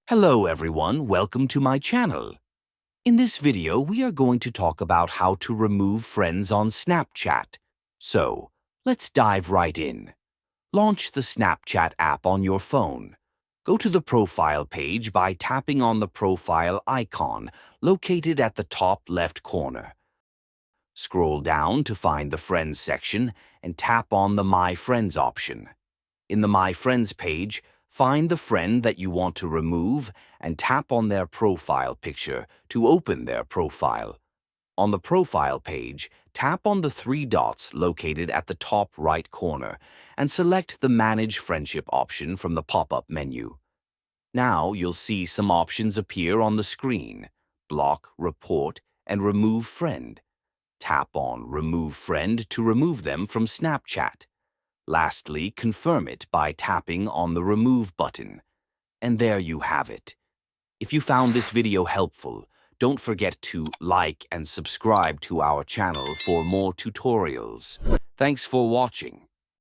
Hello everyone, welcome to my channel. In this video, we are going to talk about how to remove friends on Snapchat. So, let's dive right in. Launch the Snapchat app on your phone. Go to the profile page by tapping on the profile icon located at the top left corner. Scroll down to find the Friends section and tap on the My Friends option. In the My Friends page, find the friend that you want to remove and tap on their profile picture to open their profile. On the profile page, tap on the three dots located at the top right corner and select the Manage Friendship option from the pop-up menu. Now you'll see some options appear on the screen: Block, Report, and Remove Friend. Tap on Remove Friend to remove them from Snapchat. Lastly, confirm it by tapping on the Remove button. And there you have it. If you found this video helpful, don't forget to like and subscribe to our channel for more tutorials. Thanks for watching.